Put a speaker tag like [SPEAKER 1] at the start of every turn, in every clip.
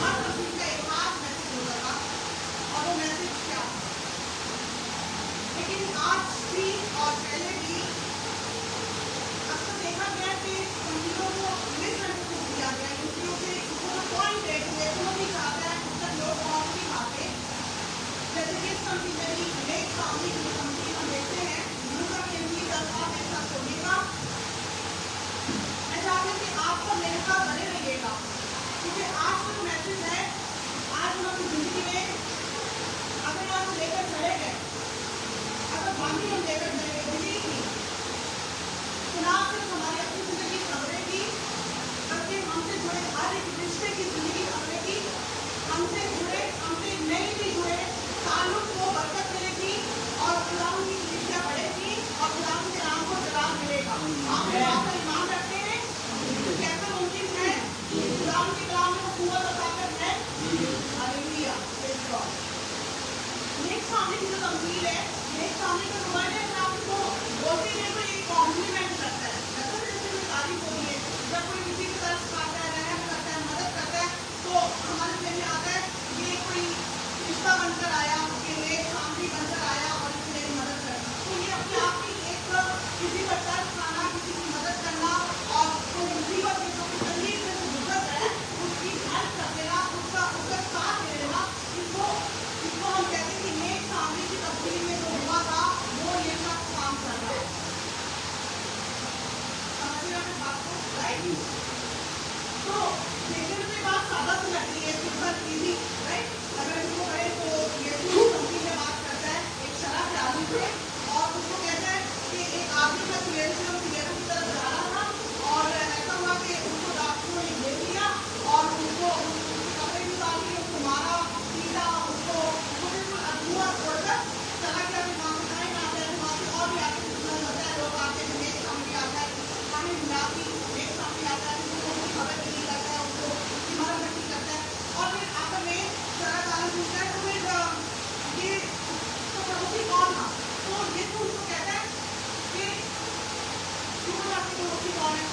[SPEAKER 1] हर तस्वीर का एक खास मैसेज होता था और वो मैसेज क्या था। लेकिन आज भी और पहले भी अक्सर देखा गया कि तस्वीरों को मिसअंडरस्टूड किया गया, यूट्यूब से इसको पॉइंट देखते वो नहीं चाहता है, अक्सर लोग और नहीं खाते। जैसे कि इस कंपनी मेरी नेक सामने की कंपनी हम देखते हैं यूट्यूब के लिए दरकार मेरे साथ छोड़िएगा। मैं चाहती हूँ कि आपको मेरे साथ बने रहिएगा, क्योंकि आज का जो मैसेज है, आज हम अपनी जिंदगी में अगर आप लेकर चले गए, अगर बाकी हम लेकर चले गए बिलीव नहीं, तो ना सिर्फ हमारी अपनी जिंदगी संवरेगी, बल्कि हमसे जुड़े हर एक रिश्ते की जिंदगी संवरेगी, हमसे जुड़े हमसे नहीं भी जुड़े ताल्लुक को बरकत मिलेगी और खुदावंद की खुशियां बढ़ेगी और खुदावंद के नाम को जलाल मिलेगा। आप बात पर ईमान रखते हैं? कैसा मुमकिन है? खुदावंद के कलाम में कुव्वत और ताकत है। Hallelujah, praise God. नेक सामने की जो तमसील है, नेक सामने का वर्ड है, मैं आपको बोलते हैं तो एक कॉम्प्लीमेंट करता है, ऐसा जैसे कोई तारीफ होती है। जब कोई किसी की तरफ खाता है, रहम करता है, मदद करता है, तो हमारे दिल में आता है ये कोई रिश्ता बनकर आया, ये नेक सामने बनकर आया और इसने मेरी मदद कर दी। तो ये अपने आप में एक किसी का तरस खाना, किसी की मदद करना और कोई मुसीबत में जो तकलीफ में जो गुजर है उसकी हेल्प कर देना, उसका साथ दे देना, इसको हम कहते हैं कि नेक सामने की तब्दीली में जो हुआ था वो ये सब काम कर रहा है। समझ रहे हैं बात को? राइट। तो देखने में बात सादा सी लगती है, सिंपल इजी, राइट। अगर इसको करें तो ये कंपनी में बात करता है एक शराब के आदमी से और उसको कहता है कि एक आदमी का थिएटर की तरफ जा रहा था और ऐसा हुआ कि उसको डॉक्टरों ने ले लिया और उसको कपड़े निकाल के उसको मारा, पीटा, उसको बिल्कुल अधूरा छोड़कर चला गया। फिर वहाँ से टाइम आता है, वहाँ से और भी आगे सुनना होता है, लोग आते हैं, नेक सामने आता है, हमें मिलाती नेक सामने आता है, उसको खबर नहीं करता है, उसको मर भट्टी करता है और फिर आखिर में सारा काल पूछता है तो फिर ये तो पड़ोसी कौन था। तो ये तो उसको कहता है कि क्यों आपके पड़ोसी कौन है,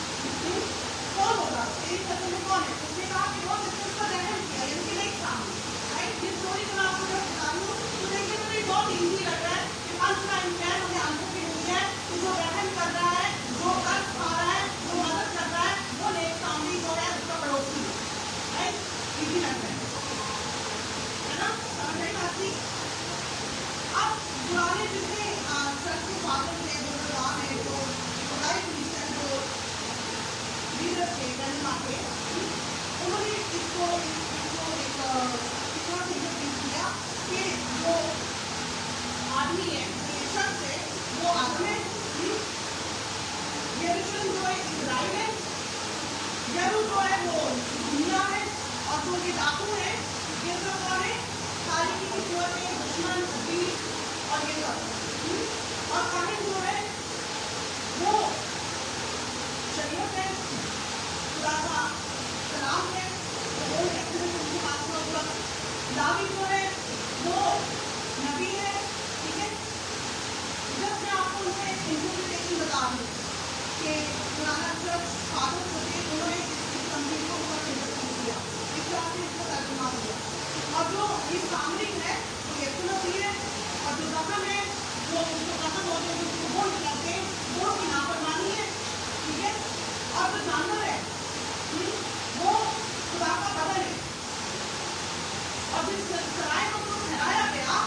[SPEAKER 1] कौन होगा तेरी फसल में कौन है। उसने कहा कि वो जिसने उसका रहम किया, यानी कि नेक सामने, राइट। जिस स्टोरी को मैं आपको जब बता रही हूँ तो देखिए तो ये बहुत इजी लग रहा है कि अंत का इंसान उन्हें आंसू की नहीं है कि जो रहम कर रहा है, जो कर्ज खा रहा है, जो मदद कर रहा है, वो नेक सामने जो है उसका पड़ोसी है, राइट। इजी लग रहा है ना, समझ रहे बात की। अब पुराने जितने चर्च के फादर थे, बुजुर्गान है, जो खुदाई क्रिश्चियन जो लीडर थे, रहनुमा थे, उन्होंने इसको किया कि जो आदमी है, ये शख्स है, वो आदम है, यरूशलेम जो है इजराइल है, यरू जो है वो दुनिया है और जो ये डाकू है ये सब कौन है, तारीकी की कुव्वतें, दुश्मन, हदीस और ये सब। और काहिन जो है वो शरीयत है, खुदा का कलाम है, वो एक्टिविटी उनके पास में होगा। लावी जो है वो नबी है, ठीक है। जब मैं आपको उनसे इंटरप्रिटेशन बता दूँ कि पुराना चर्च फादर होते उन्होंने इस कंपनी को ऊपर इंटरप्रेट किया, इस तरह से इसको तर्जुमा किया। और जो ये सामरिक है वो यीशु मसीह है और जो रकम है वो उसको खत्म होते हैं, उसको वो निकलते हैं, वो की नाफरमानी है, ठीक है। और जो जानवर है वो खुदा का बदन है और जिस सराय को ठहराया गया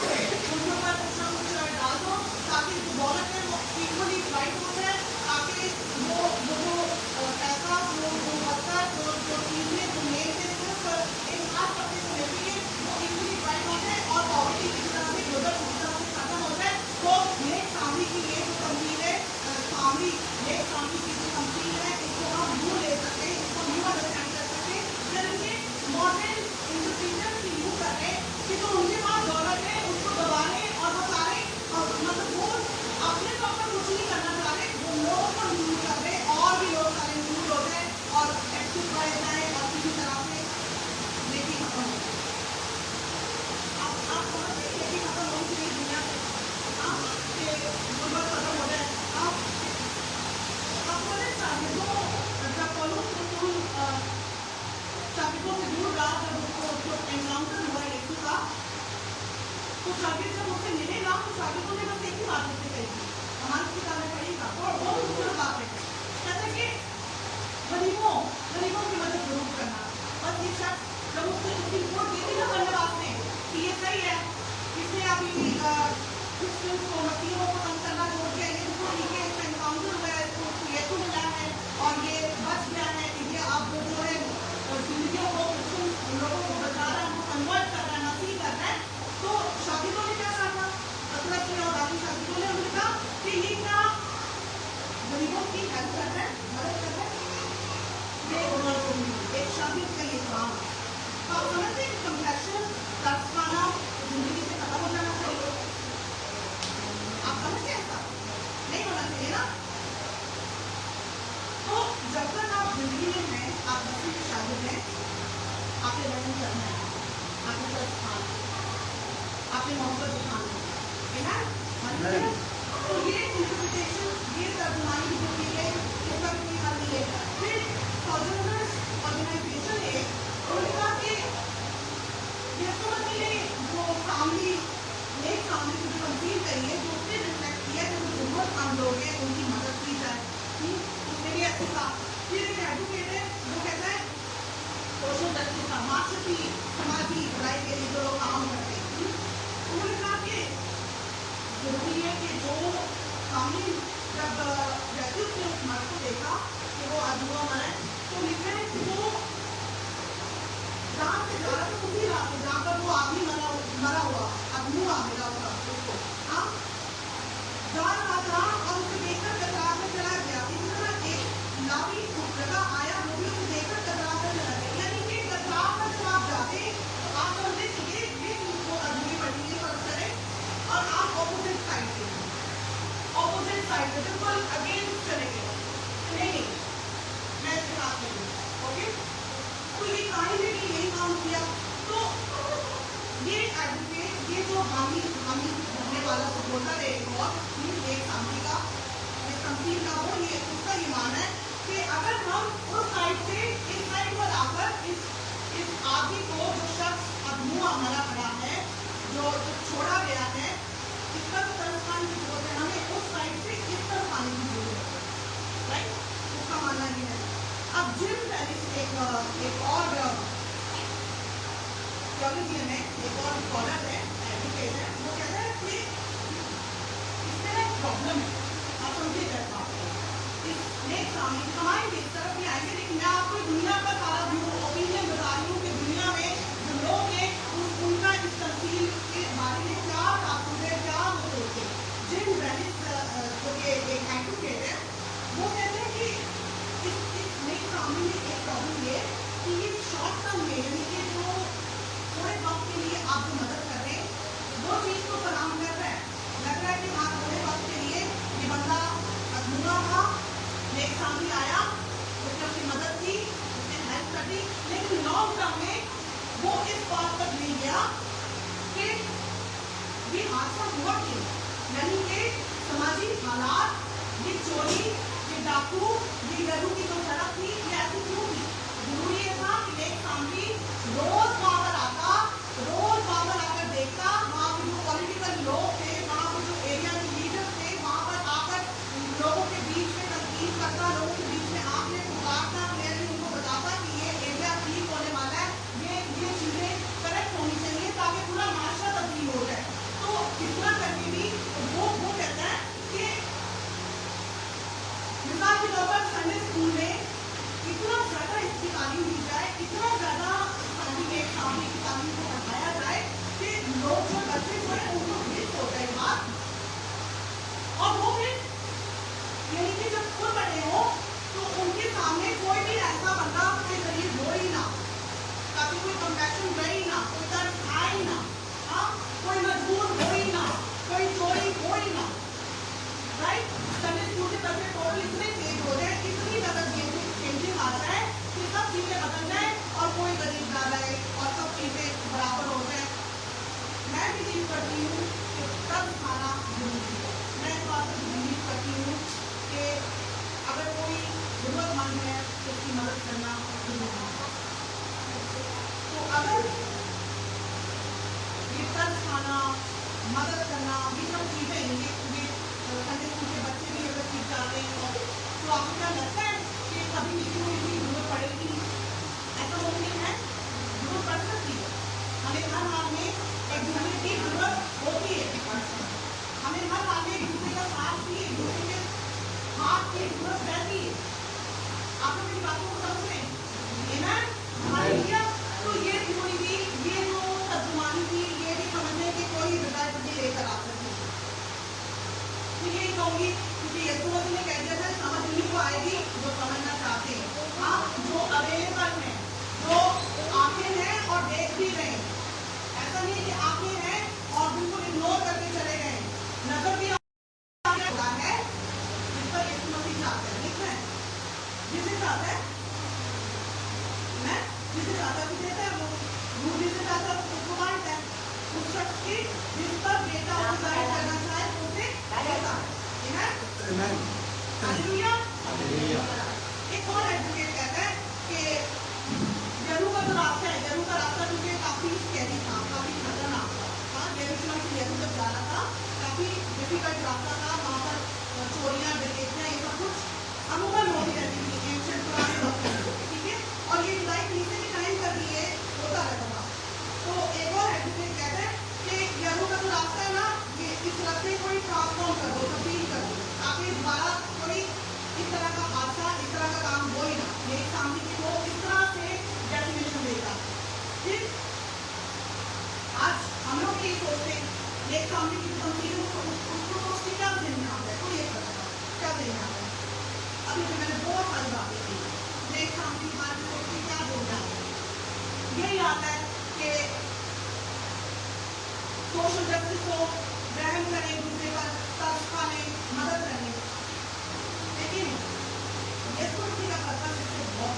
[SPEAKER 1] पे उनके ऊपर कुछ ना कुछ डाल दो ताकि जो दौलत है वो इक्वली डिवाइड हो जाए, ताकि वो पैसा जो बरकत जो चीजें जो मेन से सिर्फ एक खास तबके को लेती है वो इक्वली डिवाइड हो जाए और पॉवर्टी की तरह से ग्लोबल की तरह से खत्म हो जाए। तो नेक फैमिली की ये जो तंजील है, फैमिली नेक फैमिली की जो तंजील है, इसको हम यूँ ले सकते हैं, इसको यूँ अंडरस्टैंड कर सकते हैं। जैसे मॉडर्न इंटरप्रीटर की यूँ कर रहे हैं कि जो उनके पास दौलत है उसको दबाने और वो सारे मतलब वो अपने तौर पर कुछ नहीं करना चाह रहे, वो लोगों को यूज कर रहे और भी लोग सारे यूज हो जाए और एक्टिव बढ़ जाए और किसी तरह से लेकिन खत्म हो जाए। आप समझते हैं लेकिन खत्म होनी चाहिए दुनिया से, हाँ कि गुर्बत खत्म हो जाए। आप बोले शागिर्दों जब पौलुस रसूल शागिर्दों से दूर रहा, जब उसको एनकाउंटर हुआ यीशु का, तो शागिर्द जब उससे मिलेगा तो शागिर्दों ने बस एक ही बात उससे कही थी, हमारी किताब में पढ़ेगा और बहुत खूबसूरत बात है। कहते कि गरीबों की मदद जरूर करना। बस ये शख्स जब उसने उसकी रिपोर्ट दी थी ना बरनबास ने कि ये सही है, इसने अभी क्रिश्चियंस को मसीहों को तंग करना छोड़ दिया, ये इसको ठीक है, इसका एनकाउंटर हुआ है, इसको यीशु मिला है और ये बच गया है, ये अब जो है जिंदगियों को क्रिश्चियन लोगों को बचा रहा है, उनको कन्वर्ट कर रहा है, मसीह कर रहा है। तो शागिर्दों ने क्या कहा, पतरस ने और बाकी शागिर्दों ने उन्होंने कहा कि ये क्या गरीबों की हेल्प कर रहा है, मदद कर रहा है। एक शागिर्द का ये काम है। तो आप समझते हैं कंपैशन तरस खाना जिंदगी से खत्म हो जाना चाहिए। आप समझते हैं ऐसा नहीं होना चाहिए ना। तो जब तक आप जिंदगी में हैं, आप मसीह के शागिर्द हैं, आपने रहम करना है, आपने तरस खाना है, आपने मोहब्बत दिखाना है ना। तो ये इंटरप्रिटेशन, ये तर्जुमानी जो की है, इसका भी कोई हल नहीं है। फिर सॉजर्नर्स ऑर्गेनाइजेशन है, उन्होंने कहा कि ये समझ लिए जो फैमिली नेक फैमिली की जो तंजील करी है, जो उसने रिफ्लेक्ट किया कि जो जरूरतमंद लोग हैं उनकी मदद की जाए, उसने भी ऐसा कहा। फिर एक एडवोकेट है वो कहता है सोशल जस्टिस का, माशरती समाजी भलाई के लिए जो लोग काम करते हैं, उन्होंने कहा कि जरूरी है कि जो फैमिली जब जैसे उसने उस मर्द को देखा कि वो अधूरा मरा है, तो लिखा है कि वो जहाँ से जा रहा था उसी रास्ते जहाँ पर वो आदमी मरा हुआ अधूरा मिला हुआ उसको, हाँ जा रहा था और उसे देखकर कतरा कर चला गया। इसी तरह एक लावी उस जगह आया, वो भी उसे देखकर कतरा कर चला गया। यानी कि कतरा कर जब आप जाते तो आप समझे कि ये उसको अधूरी पड़ी है फर्क करें और आप ऑपोजिट साइड पे बिल्कुल अगेंस्ट चले गए, नहीं मैं इसके साथ नहीं हूँ, ओके। तो ये कहानी ने भी यही काम किया। तो ये एडवोकेट, ये जो हामी बनने वाला सपोर्टर है एक और एक फैमिली का, इस तंजील का, वो ये उसका ये मानना है कि अगर हम उस साइड से इस साइड पर आकर इस आदमी को, जो शख्स अधूरा मरा पड़ा है, जो छोड़ा गया है, इस पर तरस खाने की जरूरत है, हमें उस साइड से इस तरफ आने की जरूरत है, राइट। उसका मानना ये है। अब जिम पेरिस एक और थियोलॉजियन है, एक और स्कॉलर है, एडवोकेट है, वो कहता है कि इसमें एक प्रॉब्लम है। आप समझिए कैसा इस नेक फैमिली हमारी इस तरफ भी आएंगे, लेकिन मैं आपको दुनिया का सारा व्यू ओपिनियन बता रही हूँ कि दुनिया में जो लोग हैं उनका इस तंजील के बारे में क्या ताकुद है, क्या वो सोचते हैं। जिम पेरिस जो कि एक एडवोकेट है, वो कहते हैं कि इस नेक फैमिली में एक प्रॉब्लम ये कि ये शॉर्ट टर्म में, यानी कि जो थोड़े वक्त के लिए आप जो मदद कर रहे हैं वो चीज़ को सलाम कर रहा है, लग रहा है कि हाँ थोड़े वक्त के लिए ये बंदा अधूरा था, नेक फैमिली आया, उसने उसकी मदद की, उसने हेल्प कर दी, लेकिन लॉन्ग टर्म में वो इस बात तक नहीं गया कि ये हादसा हुआ क्यों, यानी कि समाजी हालात, ये चोरी, ये डाकू, ये गरू की जो सड़क थी, ये ऐसी क्यों थी। जरूरी ये था कि नेक फैमिली रोज वहां पर आता, रोज वहां पर आकर देखता, वहां के जो पॉलिटिकल लोग थे, वहां पर जो एरिया के लीडर्स थे, वहां पर आकर लोगों के बीच में तनकीद करता, लोगों के बीच में आके पुकारता, क्लियरली उनको बताता कि ये एरिया ठीक होने वाला है, ये चीजें करेक्ट होनी चाहिए ताकि पूरा माशरा तब्दील हो जाए। मिसाल के तौर पर संडे स्कूल में इतना ज्यादा इसकी तालीम दी जाए, इतना ज्यादा सामने की तालीम को बढ़ाया जाए कि लोग जो बच्चे जो है उनको मिस हो गए बात, और वो फिर यानी कि जब खुद बड़े हो तो उनके सामने कोई भी ऐसा बंदा कोई गरीब हो ही ना, ताकि कोई कंपैशन रहे ही ना, कोई दर्द आए ही ना, हाँ, कोई मजबूर हो ही ना, कोई चोरी हो ही ना, राइट। संडे स्कूल के बच्चे टोटल इतने चेंज हो जाए, इतनी ज्यादा चेंजिंग आ जाए कि सब चीजें बदल जाए और कोई गरीब ना रहे और सब चीजें बराबर हो जाए। मैं बिलीव करती हूँ कि तब खाना जरूरी है। मैं इस बात पर बिलीव करती हूँ कि अगर कोई जरूरतमंद है तो उसकी मदद करना जरूरी है। तो अगर ये तब खाना, मदद करना, ये सब चीजें ये संडे स्कूल के बच्चे भी अगर सीख जाते हैं तो आपको क्या लगता है कि कभी किसी को इसकी जरूरत पड़ेगी? ऐसा मुमकिन है? जरूरत पड़ सकती है। हमें हर हाल में एक दूसरे की जरूरत होती है, हमें हर हाल में एक दूसरे का साथ की, एक दूसरे के हाथ की जरूरत रहती है। आप लोग मेरी बातों को समझ रहे हैं? तो ये यूनिटी, ये जो तर्जुमानी थी, ये भी समझने की कोई रिजल्ट नहीं लेकर आ सकती। तो यही कहूंगी क्योंकि यीशु मसीह ने कह दिया था समझ उन्हीं को आएगी जो समझना चाहते हैं, हाँ, जो अवेलेबल है, जो आंखें हैं और देख भी रहे हैं। ऐसा नहीं कि आंखें हैं और बिल्कुल इग्नोर करके चले गए, नजर भी होता है जिस पर यीशु मसीह चाहते हैं, ठीक है, जिसे चाहता है मैं जिसे चाहता है देता है, वो जिसे चाहता है उसको बांटता है, उस शख्स की जिस पर बेटा उसको गाइड करना चाहे उसे देता है। एक और एडवोकेट कहता है कि यरू का जो रास्ता है, यरू का रास्ता क्योंकि काफी स्कैरी था, काफी खतरनाक था, हाँ, यरूशलेम से यरू तक जाना था, काफी डिफिकल्ट रास्ता था, वहाँ पर चोरियां, डकैतियां, ये सब कुछ अमूमन होती रहती थी एंशिएंट पुराने वक्त में, ठीक है, और ये जुलाई नीचे के टाइम पर भी ये होता रहता था। तो एक और एडवोकेट कहता है कि यरू का जो रास्ता है ना, ये इस रास्ते को ट्रांसफॉर्म कर दो, तब्दील कर दो, ताकि दोबारा कोई इस तरह का हादसा, इस तरह का काम हो ही ना। मेरे सामने की वो इस तरह से डेफिनेशन देगा। फिर आज हम लोग ये सोचते हैं, मेरे सामने की तब्दील उसको सोचते क्या देने आता है, कोई ये पता क्या देने आता है। अभी तो मैंने बहुत सारी बातें की, मेरे सामने की बात सोचते क्या बोलना है, यही आता है कि सोशल जस्टिस को रहम करें, दूसरे पर तरस खाने, मदद करने, लेकिन यीशु मसीह का पर्पस इससे बहुत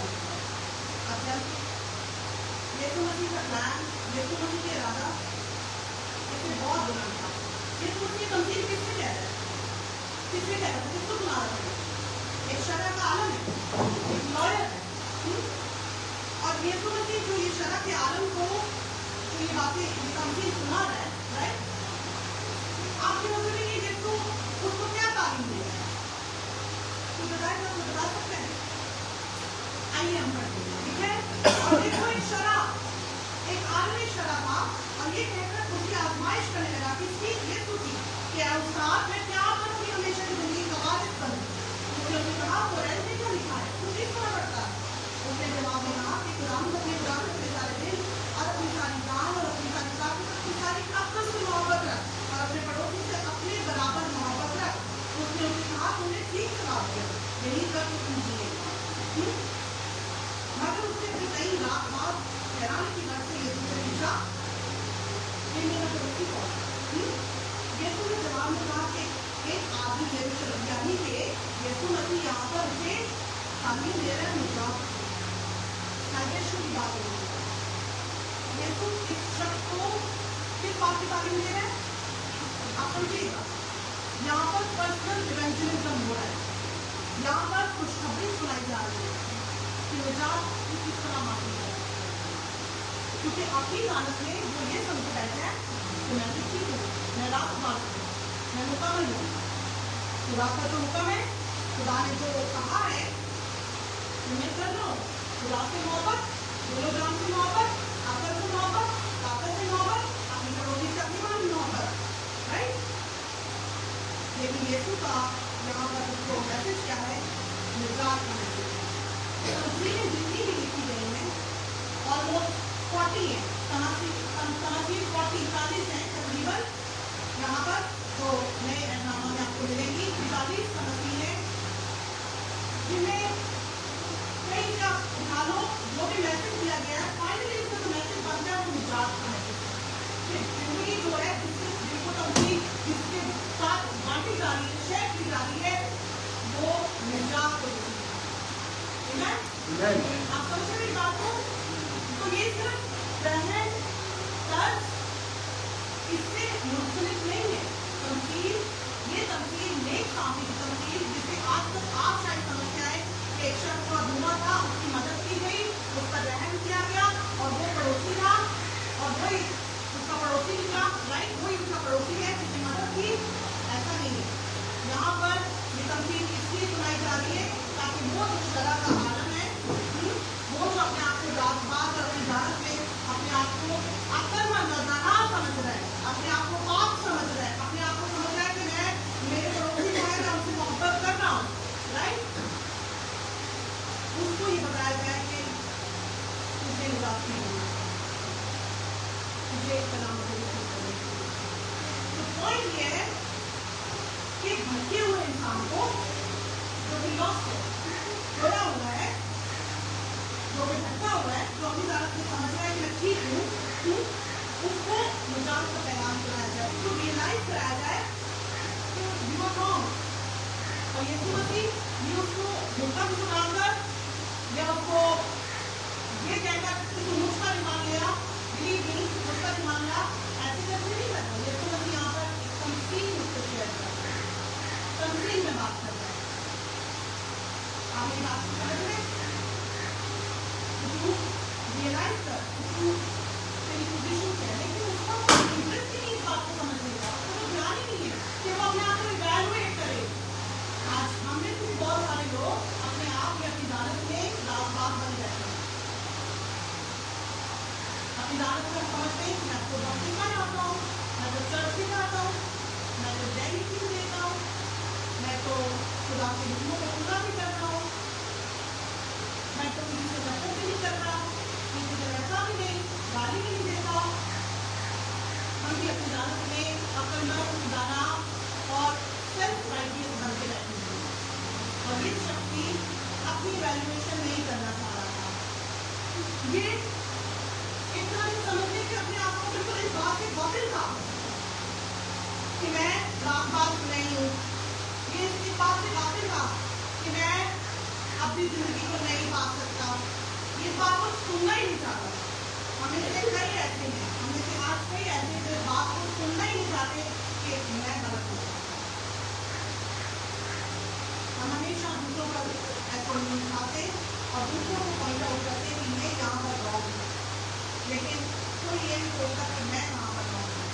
[SPEAKER 1] अच्छा है। यीशु मसीह का प्लान, यीशु मसीह का इरादा इससे बहुत बुलंद था। यीशु मसीह तमसील किससे कह रहा है? किससे कह रहा है? किसको सुना रहा है? एक शरह का आलम है, एक लॉयर है, और यीशु मसीह जो ये शरह के आलम को जो ये बातें तमसील सुना रहा है, राइट, आपके नजर में ये यीशु उसको क्या तालीम दे रहा है? तो बताएगा, तो बता सकते हैं? आइए हम पढ़ते हैं, ठीक है। और देखो एक शराब, एक आलमी शराब था, और ये कहकर उसकी आजमाइश करने लगा किसकी? यीशु की, कि उस्ताद मैं क्या करूं कि हमेशा की जिंदगी का वारिस बनूं? उसने कहा कुरान में क्या लिखा है, कुछ इस तरह पढ़ता है। उसने जवाब में कहा कि कुरान को अपने कुरान अपने सारे दिल और अपनी सारी जान और अपनी सारी ताकत, अपनी सारी अक्ल से मोहब्बत रख, और अपने पड़ोसी से अपने बराबर मोहब्बत रख। उसने उसे कहा तुमने ठीक जवाब दिया, यही कर तो तुम जिए। मगर उसने अपनी कई रात बाद हैरान की बात से यीशु से पूछा ये मेरा पड़ोसी कौन? यीशु ने जवाब में कहा कि एक आदमी यरूशलेम, यानी कि यीशु मसीह यहाँ पर उसे तालीम दे रहे हैं, मुद्दा साइलेशन की बात हो रही है। यीशु इस शख्स को किस बात की तालीम दे रहे हैं? आप समझिएगा, यहाँ पर पर्सनल इवेंजलिज्म हो रहा है, यहाँ पर खुशखबरी सुनाई जा रही है कि निजात किस तरह मालूम है, क्योंकि आपकी हालत में वो ये समझ बैठे हैं कि मैं भी ठीक हूँ, मैं रात बात हूँ, मैं मुकम्मल हूँ, खुदा का जो हुक्म है, खुदा ने जो कहा है मैं कर रहा हूँ। खुदा से मोहब्बत, किलोग्राम से मोहब्बत, आकर से मोहब्बत, ताकत से मोहब्बत, अपनी पड़ोसी से अपनी वाली मोहब्बत, राइट। लेकिन यीशु का यहाँ पर जो मैसेज क्या है जिन्हें कई का उठा लो, जो भी मैसेज दिया गया है, फाइनली इसका जो मैसेज बनता है वो निजात का मैसेज है। जिंदगी जो है जिसको तमसील जिसके साथ बांटी जा रही है, शेयर की जा रही है, वो निजात को देती है। आप समझ रहे हैं बात को? तो ये सिर्फ रहन तर्ज इससे मुख्तलिफ नहीं है। तमसील, ये तमसील नेक कामी की तमसील, जिसे आज तक आप शायद समझ के आए कि एक शख्स का धुआं था, उसकी मदद की गई, उस पर रहम किया गया और वो पड़ोसी था और वही उसका पड़ोसी निकला, राइट, वही उसका पड़ोसी है जिसने मदद की। ऐसा नहीं है। यहाँ पर ये तमसील इसलिए सुनाई जा रही है ताकि वो जो शरअ का आलम है, वो जो अपने आप को जात-पात और अपनी जानत में अपने आप को अक्लमंद और दाना समझ रहा है, अपने आप को पाक समझ रहा है, अपने आप को समझ रहा है कि मैं मेरे पड़ोसी जो है मैं उनसे मोहब्बत कर रहा हूँ, राइट, उसको ये बताया गया कि तुझे निजात नहीं होगी, तुझे सलामत नहीं करनी। तो पॉइंट ये है कि भटके हुए इंसान को, जो भी लॉस्ट है, खोया हुआ है, जो भी भटका हुआ है, जो अपनी जानत में समझ रहा है कि मैं ठीक हूँ, उसको निजात का पैगाम कराया जाए, उसको रियलाइज कराया जाए कि यू आर रॉन्ग। और यीशु मसीह ये उसको धोखा भी सुनाकर या उसको ये कहकर कि तू मुझका भी मान लिया, बिलीव मी, मुझका भी मान लिया, ऐसे करके नहीं करता। यीशु मसीह यहाँ पर एक तमसील मुझसे शेयर करता है, तमसील में बात करता है। आप ये बात समझ रहे हैं? तू रियलाइज कर, तू तेरी पोजीशन क्या है, लेकिन उसका कोई इंटरेस्ट ही नहीं इस बात को समझने का, उसको तो ध्यान ही नहीं है कि वो अपने आप को इवैल्यूएट करे। आज हमने भी बहुत सारे लोग अपने आप या अपनी जानत में राज़बाज़ बन जाते हैं। अपनी जानत में समझते हैं कि मैं तो डॉक्टर का आता हूँ, मैं तो चर्च से आता हूँ, मैं तो डेली की देता हूँ, मैं तो खुदा के हुक्मों को पूरा भी करता हूँ, मैं तो किसी से नफरत भी नहीं करता, किसी से वैसा भी नहीं, गाली भी नहीं देता। हम भी अपनी जानत में अक्लमंद, दाना और सेल्फ राइटियस बन के रहते हैं। और ये शक्ति अपनी वैल्यूएशन नहीं करना चाह रहा था। ये एक तरह से समझने के अपने आप को बिल्कुल इस बात से गाफिल था कि मैं राज़बाज़ नहीं हूँ। ये इस बात से गाफिल था कि मैं अपनी जिंदगी को नहीं पा सकता। ये बात को सुनना ही नहीं चाहता। हमें से कई ऐसे हैं, हमें से आज कई ऐसे जो बात को सुनना ही नहीं चाहते कि मैं गलत हूँ। हम हमेशा दूसरों पर ऐसे नहीं उठाते और दूसरों को पॉइंट आउट करते कि मैं यहाँ पर रॉन्ग हूँ, लेकिन कोई ये नहीं सोचता कि मैं यहाँ पर रॉन्ग हूँ।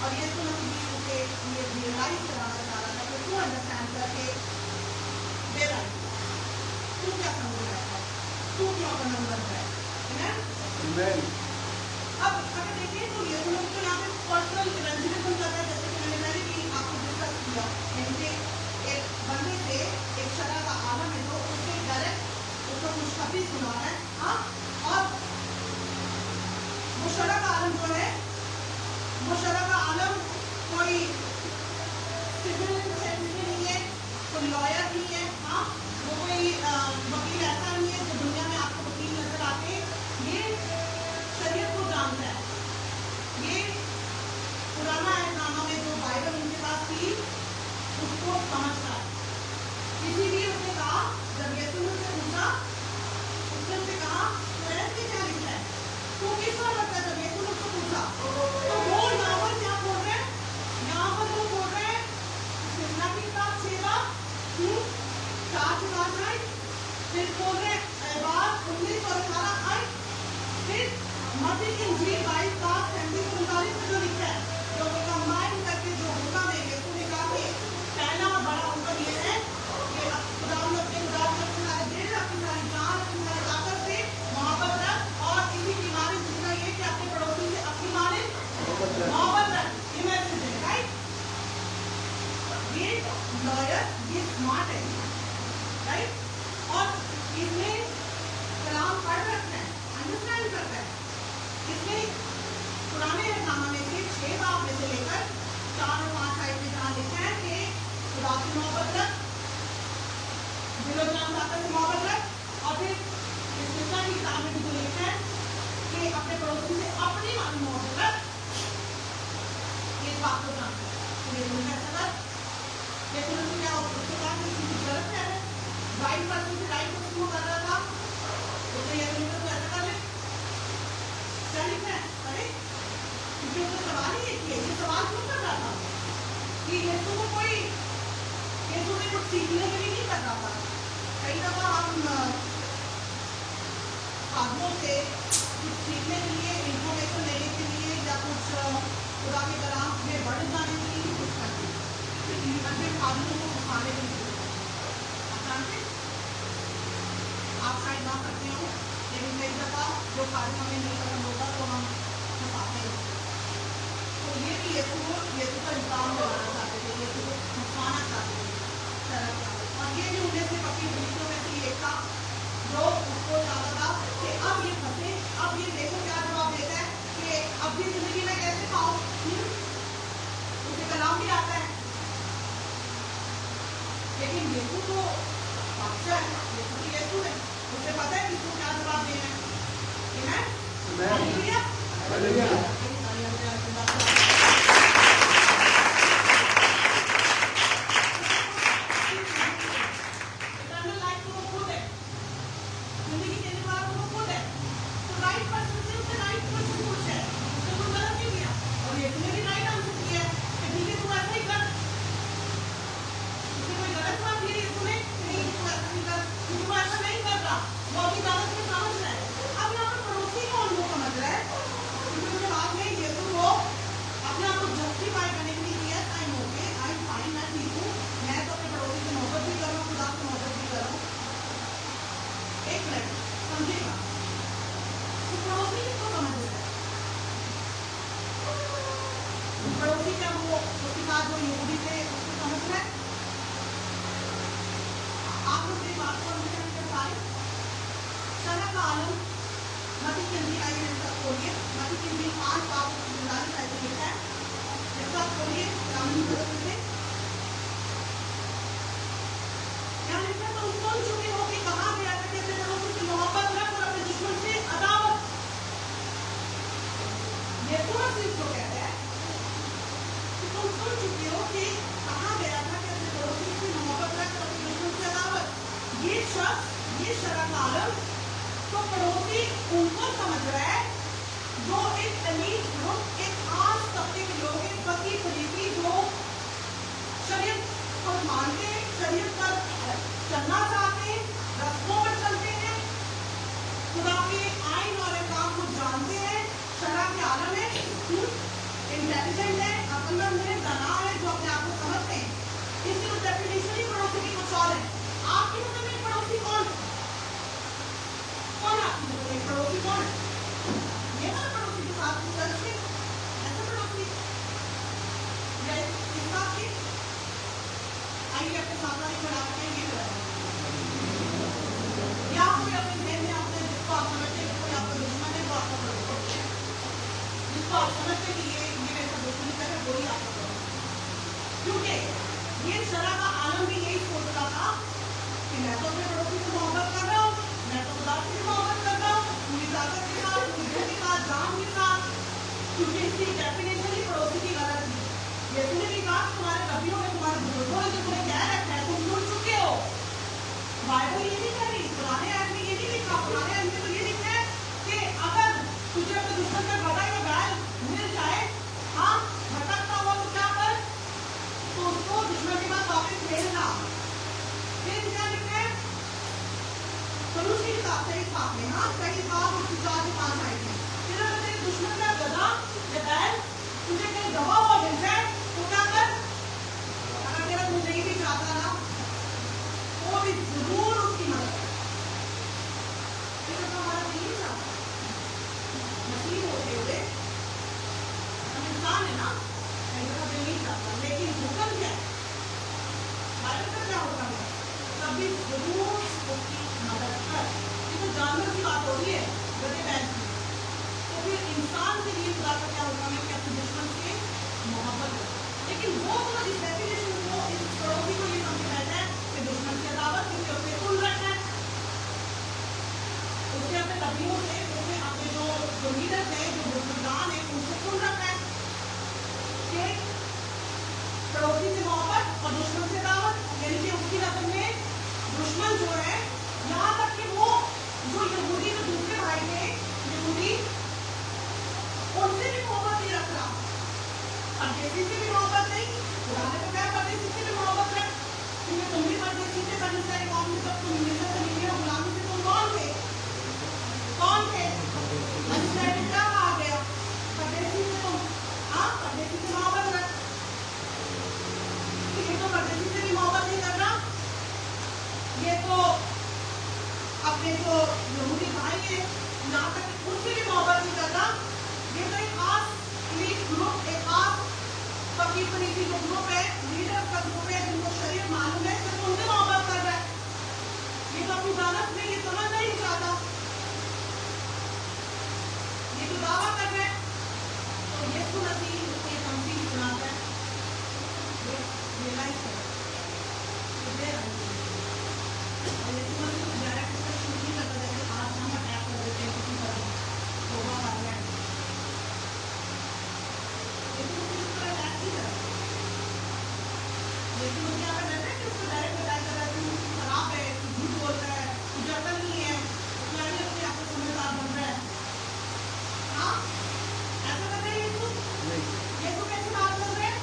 [SPEAKER 1] और ये तो मैं उसे ये रियलाइज कराना चाह रहा था कि तू अंडरस्टैंड करके दे रहा है, तू क्या समझ रहा है, तू क्यों अपना बन रहा है। अब अगर देखें तो ये लोग तो यहाँ पे पर्सनल इवेंजलिज्म कर रहे हैं, जैसे कि मैंने पहले भी आपको डिस्कस किया, यानी एक बंदे से एक शरअ का आलम है तो उससे डायरेक्ट उसको खुशखबरी सुनाना है। हाँ, और वो शरअ का आलम जो है, वो शरअ का आलम कोई सिविल सेक्रेटरी नहीं है, कोई लॉयर नहीं है, हाँ, वो कोई वकील ऐसा नहीं है जो दुनिया में आपको वकील नजर आते। ये शरीयत को जानता है, ये पुराना एहनामा में जो बाइबल उनके पास थी उसको समझता है। इसीलिए उसने कहा, जब यीशु ने उससे पूछा, उसने उससे कहा तौरात में क्या लिखा है, तो किस बात लगता है जब यीशु ने उसको पूछा तो वो यहाँ पर क्या बोल रहे हैं, यहाँ पर वो बोल रहे हैं सिमला की किताब 6 बार 4 से 5 आए, फिर बोल रहे हैं बात 19 और 18 आए, फिर मत्ती की इंजील 22 बात 37 और 39 में जो लिखा है, जो कंबाइन करके जो हुक्म है, यीशु ने कहा कि पहला बड़ा हुक्म ये है कि खुदा अपने सारे दिल, अपनी सारी जान, अपनी सारी ताकत से मोहब्बत रख, और इसी की माने दूसरा ये कि अपने पड़ोसी से अपनी माने मोहब्बत रख। ये मैसेज है, राइट। ये लॉयर ये स्मार्ट है, राइट, और इसने कलाम पढ़ रखना है, अंडरस्टैंड करता है। इसने पुराने एहनामा में से 6 बाब में से लेकर 4 और 5 आयत में जहाँ लिखा है कि खुदा से मोहब्बत रख, दिलो जान ताकत से मोहब्बत रख। और फिर इस किस्सा की किताब में भी जो लिखा है कि अपने पड़ोसी से अपनी मानी मोहब्बत रख। ये बात को जान ये तुमने ऐसा कर ये तुमने क्या उसके बाद किसी की गलत है राइट पर्सन से राइट पर्सन को कर रहा था तो ये तुमने तो ऐसा कर ले क्या लिखना है अरे क्योंकि उसका सवाल ही ये सवाल क्यों कर रहा था कि ये तो कोई ये तुम्हें कुछ सीखने के लिए नहीं कर रहा था। कई दफा हम आदमियों से कुछ सीखने के लिए इंफॉर्मेशन लेने के लिए या कुछ खुदा के कलाम में बढ़ जाने के लिए कुछ करते हैं अन्य आदमियों को उठाने के लिए आप शायद ना करते हो लेकिन कई दफा जो कार्य हमें नहीं पसंद होता तो हम फंसाते हैं। तो ये भी यीशु का इंतजाम लगाना चाहते थे यीशु को फंसाना चाहते थे और ये भी उन्हें से अपनी पुलिसों में से एक था जो उसको चाहता था कि अब ये फंसे अब ये देखो क्या जवाब देता है कि अब भी जिंदगी में कैसे पाओ उसे कलाम भी आता है लेकिन यीशु तो बादशाह है यीशु तो यीशु है उसे पता है कि इसको क्या जवाब देना है हालेलुया हालेलुया लेकिन वो तो इस डेफिनेशन को इस पड़ोसी को ये समझ में आता है कि दुश्मन की अदावत क्योंकि उसके अपने जो यहूदी भाई हैं, यहाँ तक कि उनसे भी मोहब्बत नहीं करता। ये तो एक खास एलीट ग्रुप, एक खास फकीफनी की जो ग्रुप है, लीडर का ग्रुप है, जिनको शरीर मालूम है, सिर्फ उनसे मोहब्बत कर रहा है। ये तो अपनी दानत में ये समझना ही चाहता, ये तो दावा कर रहे हैं। तो यीशु मसीह उसके तमसील सुनाता है, ये रियलाइज करो, ये और यीशु मसीह को डायरेक्ट उसका शूट नहीं करता, जैसे आज हम अटैक कर देते हैं किसी पर तौबा कर रहे हैं। यीशु मसीह उस पर अटैक नहीं करता। यीशु मसीह यहाँ पर कहते हैं कि उसको डायरेक्ट अटैक कर रहा है, तू खराब है, तू झूठ बोल रहा है, तुझे अकल नहीं है, तू अभी अपने आप को समझदार बन रहा है। हाँ, ऐसा कर रहे हैं यीशु? यीशु कैसे बात कर रहे हैं?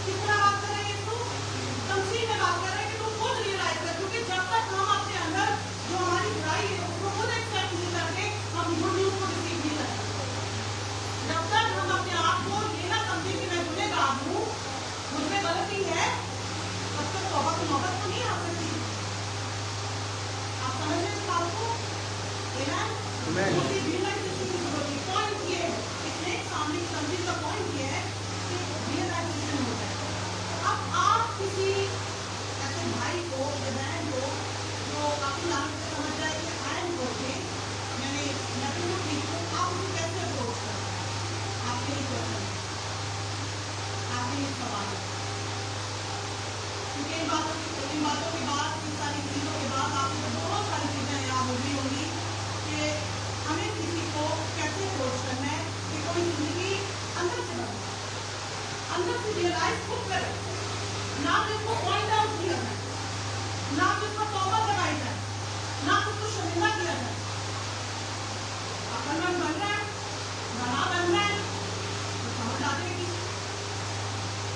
[SPEAKER 1] किस तरह बात कर रहे हैं यीशु? तमसील में बात कर रहे हैं कि तू खुद रियलाइज कर, क्योंकि जब तक हम अपने अंदर जो हमारी बुराई है उसको खुद एक्सेप्ट नहीं करते, हम गुड न्यूज को रिसीव नहीं करते। जब तक हम अपने आप को ये ना समझे कि मैं गुनहगार हूँ, मुझ में गलती है, तब तक तौबा की नौबत तो नहीं आ सकती। आप समझ रहे हैं इस बात को? मुझे रियलाइजेशन की जरूरत है। पॉइंट ये है, इसने सामने की तमसील का पॉइंट ये है कि रियलाइजेशन होता है। अब आप किसी ऐसे भाई को या बहन को जो अपनी लाइफ में समझ जाए कि आई एम ओके, मैंने नथिंग टू टीच, आप उसे कैसे अप्रोच करें? आपके लिए क्वेश्चन है, आपके लिए सवाल है। क्योंकि इन बातों के बाद, इन सारी चीज़ों के बाद आपको बहुत सारी चीज़ें याद हो गई होंगी कि हमें किसी को कैसे अप्रोच करना है कि कोई जिंदगी अंदर से बने, अंदर से रियलाइज खुद करे, ना तो इसको पॉइंट आउट किया जाए, ना तो इसको तौबा लगाई जाए, ना तो उसको शर्मिंदा किया जाए। अकलमंद बन रहा है, बना बन रहा है, तो समझ आ जाएगी,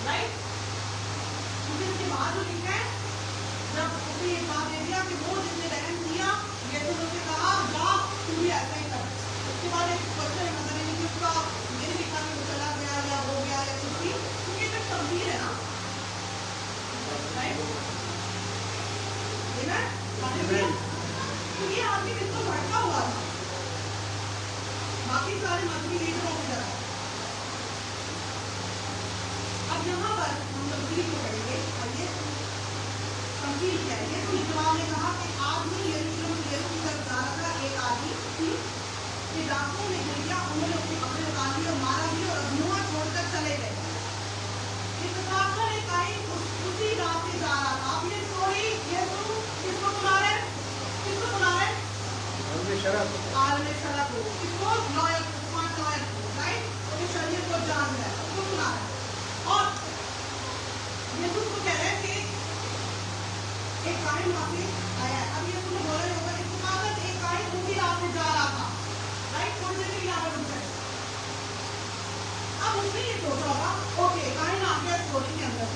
[SPEAKER 1] राइट? क्योंकि इसके बाद जो लिखा है, जब उसने ये बात दे दिया कि वो जिसने रहम किया, ये तो उसने कहा जा तू भी ऐसा ही कर। उसके बाद एक क्वेश्चन है, मतलब नहीं कि उसका ये नहीं लिखा कि वो चला गया या हो गया या कुछ भी, क्योंकि ये तब्दील है ना, राइट? तो ये आदमी बिल्कुल भटका हुआ था बाकी सारे मजहबी लीडरों की तरह। अब यहाँ पर हम तब्दील को करेंगे, और ये तब्दील क्या है? ये तो जवाब ने कहा कि आदमी यरूशलेम से यीशु की तरफ जा रहा था, एक आदमी कि डाकुओं ने गिर दिया, उन्होंने उसके कपड़े उतार लिए और मारा भी और धुआं छोड़कर चले गए। एक आई उसी रास्ते जा रहा था। अब ये स्टोरी यीशु किसको सुना रहे हैं? किसको सुना रहे हैं? आलम शरा को, किसको? लॉयर, स्मार्ट लॉयर को, राइट? तो शरीर को जान रहा है, उसको सुना रहा है। और यीशु को कह रहे हैं कि एक काहिन वहां से आया है। अब यीशु ने बोला होगा इसको कहा एक काहिन उसी रास्ते जा रहा था, राइट? थोड़ी देर के लिए यहाँ पर रुक जाए। अब उसने ये सोचा होगा, ओके काहिन आ गया स्टोरी के अंदर,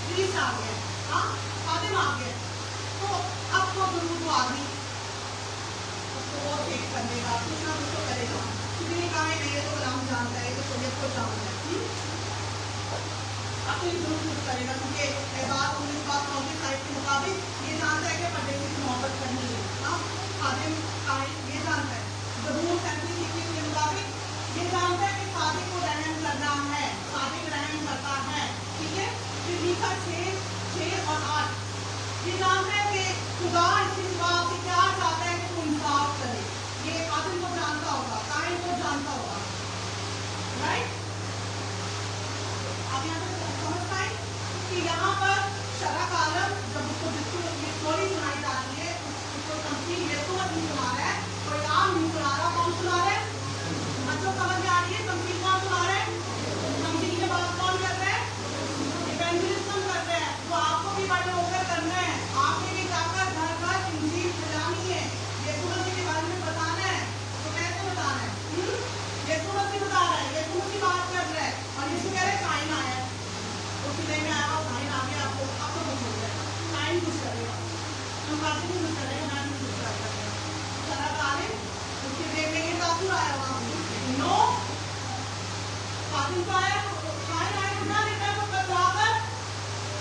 [SPEAKER 1] प्रीस्ट आ गया, हाँ खादिम आ गया, तो अब तो जरूर वो आदमी उसको वो चेक कर देगा, कुछ ना कुछ तो करेगा, क्योंकि नहीं कहा नहीं ये तो कलाम जानता है, ये तो शरीयत को जानता है। अब तो ये जरूर कुछ करेगा, क्योंकि बात 19 के मुताबिक ये जानता है कि परदेसी से मोहब्बत करनी है, हाँ खादिम काहिन ये जानता है। जरूर 37 के मुताबिक ये जानता है कि सादिक को रहम करना है, सादिक रहम करता है, ठीक है? फिर लिखा 6 और 8, ये जानता है कि खुदा इसी बात से क्या चाहता है कि तू इंसाफ करे। ये आदम को जानता होगा, काइन को जानता होगा, राइट? आप यहाँ पर समझ पाए कि यहाँ पर शरा का आलम जब उसको स्टोरी सुनाई जाती है, उसको तमसील यीशु मसीह सुना रहा है, कोई आम नहीं सुना रहा। कौन सुना रहा है? बच्चों समझ में आ रही है? तमसील कौन सुना रहा है? तमसील के बाद कौन कर रहा है? इवेंजलिज्म कर रहा है, तो आपको भी बड़े होकर करना है। आपने भी जाकर घर घर इंजील फैलानी है, यीशु मसीह के बारे में बताना है। तो कैसे बताना है? यीशु मसीह बता रहा है, यीशु मसीह बात कर रहा है, और यीशु कह रहे हैं काइन आया है, उसी दिन में आया, काइन आ गया, आपको अब तो कुछ हो जाएगा, काइन कुछ करेगा, हम बातें भी कुछ करेगा, ना भी कुछ करेगा। चला काले उसके देखने के तासुर आया वहाँ नो कातिल को आया, काइन आया, उठा लेता है, तो बचाकर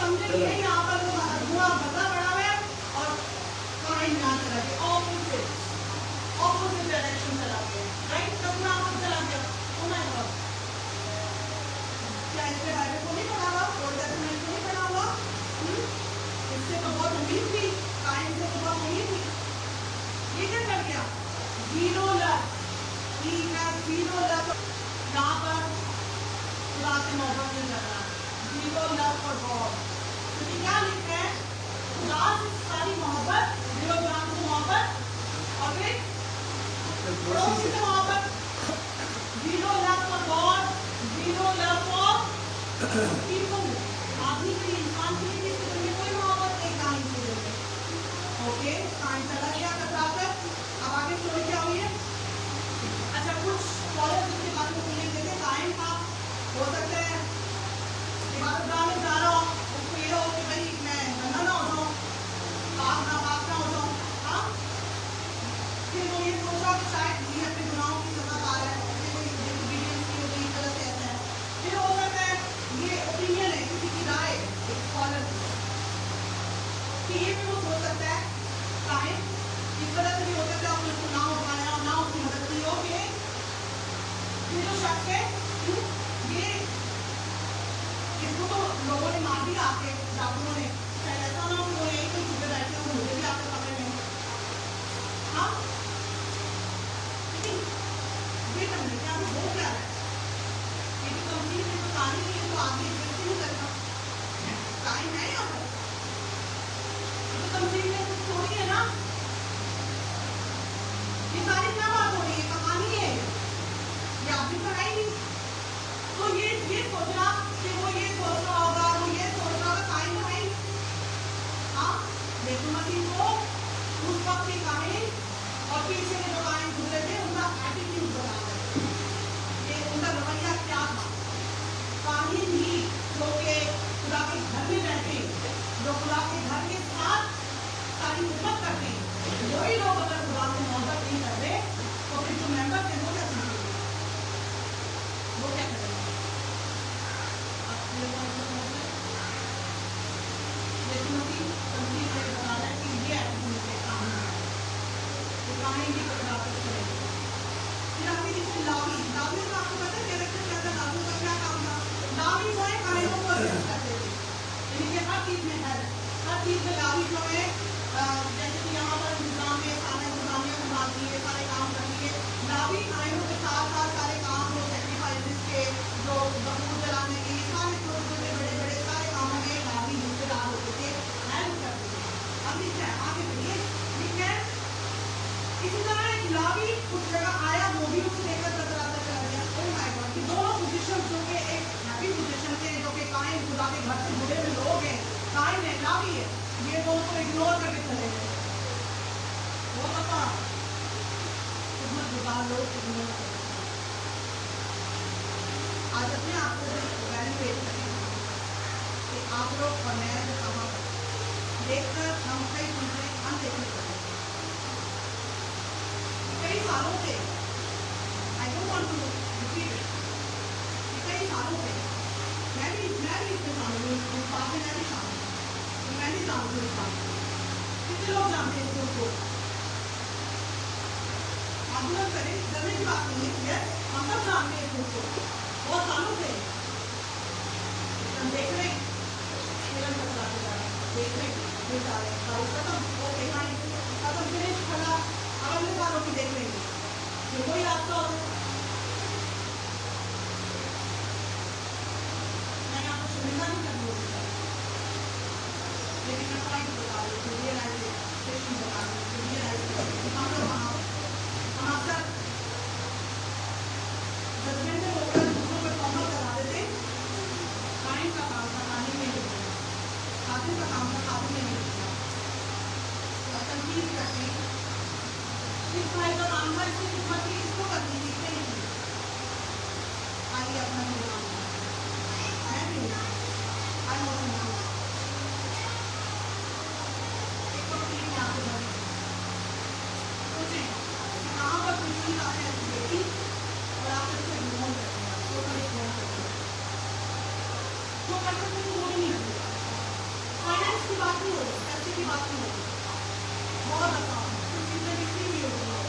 [SPEAKER 1] समझे कि यहाँ पर वो धुआं भरा पड़ा है और काइन यहाँ चला गया। जीरो लव, यहाँ पर खुदा से मोहब्बत नहीं करना, जीरो लव फॉर गॉड, क्योंकि क्या लिखा है, खुदा से सारी मोहब्बत, जीरो गुलाम से मोहब्बत, और फिर पड़ोसी से मोहब्बत, zero love for God, zero love for people, आदमी के इंसान के लिए किसी में कोई मोहब्बत नहीं, काम की ओके, टाइम चला गया कतरा कर, अब आगे स्टोरी क्या हुई है। अच्छा, कुछ कॉलेज इसके बारे में सुनने देते टाइम का हो सकता है इबादतगाह में जा रहा हूँ, उसको ये हो कि भाई मैं गंदा ना हो जाऊँ, पाप ना हो जाऊँ, हाँ, फिर वो ये सोचा कि शायद ये अपने गुनाहों की सजा पा रहा है, कोई डिsobedience की होगी, इस तरह से ऐसा है, फिर हो सकता है ये ओपिनियन है किसी की राय, एक स्कॉलर कि ये भी वो सोच सकता है टाइम इस तरह से भी हो सकता है आपने उसको ना उठाया और ना उसकी मदद की हो कि ये जो शख्स है ये इसको तो लोगों ने मार दिया आके डॉक्टरों ने, शायद ऐसा ना हो कि वो यही कोई छुपे बैठे हो मुझे भी आके पकड़े में, हाँ, लेकिन ये करने क्या वो क्या है, ये तो कंपनी में तो कहानी नहीं है तो आगे एग्जिस्ट नहीं करता, टाइम है यहाँ पर, ये तो कंपनी में कुछ थोड़ी है ना, ये सारी क्या बात हो रही है, कहानी है ये आपने पढ़ाई नहीं, तो ये सोचना कि वो ये सोच रहा होगा, वो ये सोच रहा होगा, टाइम तो है, हाँ, लेकिन मसीह को उस वक्त की कहानी और पीछे के जो कहानी गुजरे थे उनका एटीट्यूड बता रहे, ये उनका रवैया क्या था, कहानी भी जो के खुदा के घर में रहते, जो खुदा के घर के साथ सारी हिम्मत करते, वही लोग अगर खुदा से मोहब्बत नहीं कर रहे तो फिर जो मेंबर थे वो क्या समझेंगे, वो क्या करेंगे, लेकिन कंपनी से बता रहा है कि ये एटीट्यूड है कहानी भी खुदा पर करेंगे। फिर आपके जिसमें लावी का आपको पता है कैरेक्टर क्या था, लावी का क्या काम था, लावी जो है कहानियों को अरेस्ट करते थे, यानी कि हर चीज में लावी जो है जैसे कि यहाँ पर निजाम में सारे गुलामियाँ संभालती है, सारे काम करती है, लावी कहानियों के साथ साथ सारे काम जो सेक्रीफाइसेस के, जो बकरूद जलाने के, सारे छोटे छोटे बड़े बड़े सारे कामों में लावी हिस्सेदार होते थे, हेल्प करते थे। अब लिखा है आगे बढ़िए, लिखा है इसी तरह एक लावी उस जगह आया, वो भी उसे देखकर कतराता चला गया। ओह माय गॉड, कि दोनों पोजीशन जो कि एक हैप्पी पोजीशन थे, जो कि कायम खुदा के घर से जुड़े हुए लोग हैं, कायम है, लावी है, ये दोनों को इग्नोर करके चले गए। वो पता कितना बेकार लोग इग्नोर करते हैं। आज अपने आप को वैल्यूएट करें कि आप लोग और मैं जो कहा देखकर हम कई चीजें अनदेखी करें। कई सालों से I don't want to repeat it, कई सालों से मैं भी इसमें शामिल हूँ, इस बात में मैं भी शामिल हूँ, मैं भी जानती हूँ इस बात को, कितने लोग जानते हैं इसको को आंदोलन करें, डरने की बात नहीं है, हम सब जानते हैं इसको बहुत सालों से हम देख रहे हैं, देख रहे खत्म ओके हाँ खत्म फिनिश खड़ा, अब अगले सालों की देख लेंगे जो कोई रास्ता हो। मैं यहाँ पर शर्मिंदा नहीं करनी होती, लेकिन मैं पॉइंट बता रही हूँ, रियलाइजेशन बता रही हूँ, रियलाइजेशन हम लोग हम अक्सर जजमेंटल होकर दूसरों पर तोहमत लगा देते, टाइम का काम था पानी में नहीं, खातिर का काम था खातिर में नहीं, तनकीद करते इस भाई का काम था, इसकी खिदमत की, इसको करनी थी, इसने नहीं की। आइए अपना निर्माण मैं भी आई नो एक तो टीम यहाँ पे बनी, सोचें कहाँ पर कोई चीज़ आपने ऐसी देखी और आप इसको इग्नोर करते हैं, टोटल इग्नोर करते हैं, जो कर सकते हैं वो भी नहीं करते। फाइनेंस की बात नहीं हो रही, पैसे की बात नहीं हो रही, बहुत आसान कुछ चीज़ें बिखरी हुई होती है,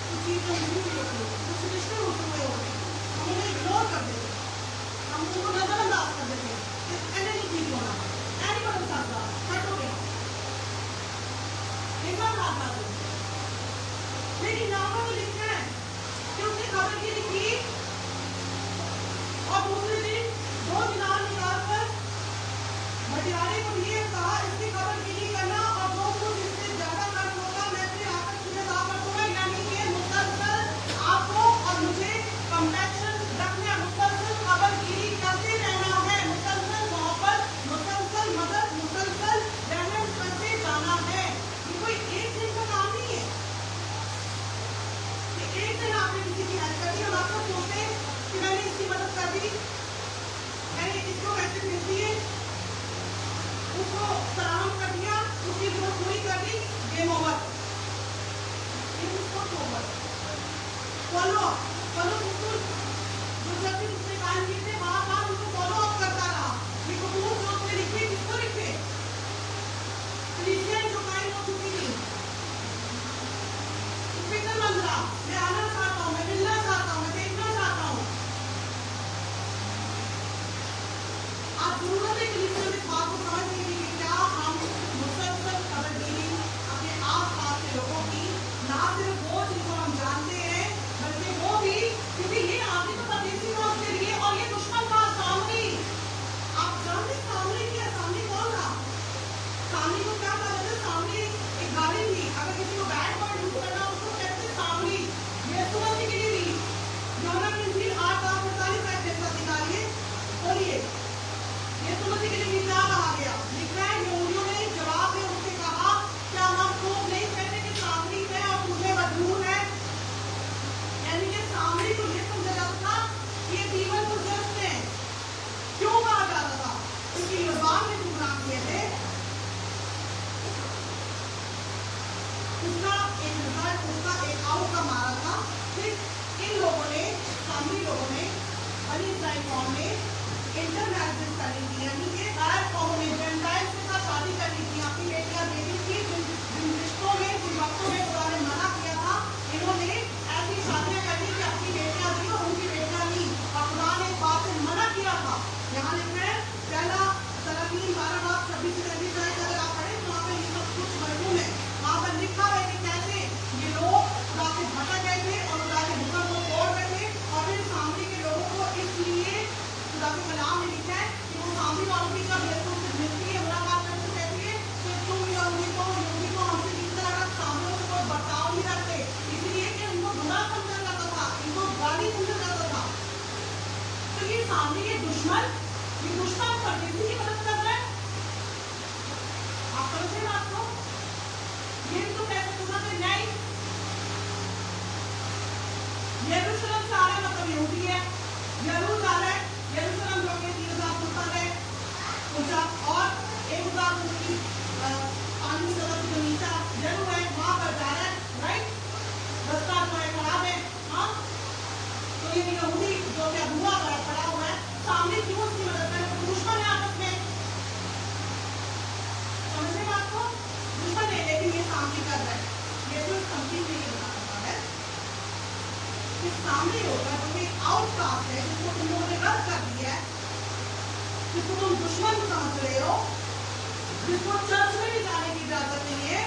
[SPEAKER 1] कुछ चीज़ें उठी हुई होती है, कुछ रिश्ते उठे हुए होते हैं, हम उन्हें इग्नोर कर देते हैं, हम उनको नजरअंदाज कर देते हैं, ऐसे नहीं ठीक होना, ऐसे बदल सकता हट हो गया एक बार बात आ गई। लेकिन यहाँ पर लिखा है कि उसने खबर ये लिखी और दूसरे दिन 2 दिनार निकालकर भटियारे को दिए, कहा इसकी खबर गिनी करना और जो कुछ इससे ज्यादा खर्च होगा मैं फिर आकर तुझे अदा कर दूंगा। यानी कि मुसलसल आपको और मुझे कंपैशन रखना, मुसलसल खबर गिनी करते रहना है, मुसलसल मोहब्बत, मुसलसल मदद, मुसलसल रहम करते जाना है। ये कोई एक दिन का काम नहीं है कि एक दिन आपने किसी की हेल्प कर दी और आप सब सोचते हैं कि मैंने इसकी मदद कर दी, मैंने इसको वैसे भेज दिए, उसको सलाम कर दिया, उसकी जरूरत पूरी कर दी, ये मोहब्बत, ये उसको मोहब्बत। फॉलो फॉलो बिल्कुल जो जब उसने कायम किए थे वहां बार उसको फॉलो अप करता रहा। ये कबूल जो उसने लिखे किसको लिखे? क्रिश्चियन जो कायम हो चुकी थी, फिक्रमंद रहा, मैं आना चाहता हूँ, मैं मिलना चाहता हूँ, मैं देखना चाहता हूँ। आज जरूरत है क्रिश्चियन इस बात को समझने की कि क्या हम मुसलसल खबरगिरी अपने आस पास के लोगों की, ना सिर्फ वो जिनको हम जानते हैं बल्कि वो भी, क्योंकि ये आगे तो परदेसी था उसके लिए और ये दुश्मन था सामने। आप जानते सामने क्या, सामने कौन था? सामने को क्या कहा जाता है? सामने एक गाड़ी थी, अगर किसी को बैड वर्ड यूज करना उसको कहते हैं सामने। ये सुबह की गिरी थी यूहन्ना की इंजील 8:48 जैसा निकालिए, बोलिए ये सुबह की गिरी क्या कहा गया? लिख रहा है यहूदियों ने जवाब में उनसे कहा क्या हम तो नहीं कहते कि सामने है और तुझे मजबूर है? यानी कि सामने को ये समझा जाता था कि ये दीवार को जस्ट है। क्यों कहा जाता था? क्योंकि यबान ने गुनाह किए थे, उसका एक रिजल्ट, उसका एक आउटकम आ रहा था। फिर इन लोगों ने, सामने लोगों ने, बनी इस्राएल कौम ने इंटरमैरिज करनी थी, यानी कि गैर कौमों में जेंटाइल्स के साथ शादी करनी थी, अपनी बेटियां देनी थी। जिन रिश्तों में, जिन वक्तों में खुदा ने मना किया था, इन्होंने ऐसी शादियां करनी कि अपनी बेटियां दी और उनकी बेटियां दी, और खुदा ने इस बात से मना किया था। यहाँ लिखा है पहला सलातीन 12:26-33 अगर आप पढ़ें तो वहाँ पर ये सब कुछ मरहूम है। वहाँ पर लिखा है कि कैसे ये लोग खुदा से भटक गए थे और खुदा के हुक्म को तोड़ गए थे, और फिर सामने के लोगों को इसलिए खुदा के कलाम में लिखा है कि वो सामने वालों की जब यीशु से मिलती है, मुलाकात करके कहती है कि तुम यहूदी को हमसे किस तरह का सामने से कोई बर्ताव नहीं रखते, इसलिए कि उनको बुरा समझा जाता था, इनको गाली समझा जाता था। तो ये सामने ये दुश्मन परदेसी की मदद कर रहा है। आप समझे बात को? ये तो कैसे खुदा ने न्याय, यरूशलेम से आ रहे मतलब यहूदी है, यरूशलेम जो कि 3000 फुट है ऊंचा और 1000 फुट की पानी सतह से नीचा जरूर है, वहां पर जा रहा है, राइट? रास्ता जो है खराब है, हाँ। तो ये यहूदी जो कि अधूरा खड़ा हुआ है, सामने क्यों उसकी मदद करें? तो दुश्मन है आपस में, समझे बात को? दुश्मन है, लेकिन ये सामने कर रहा है। ये तो समझी नहीं बता रहा है कि सामने होगा जो कि आउटकास्ट है, जिसको तुम लोगों ने रद्द कर दिया है, जिसको तुम दुश्मन समझ रहे हो, जिसको चर्च में भी जाने की इजाजत नहीं है,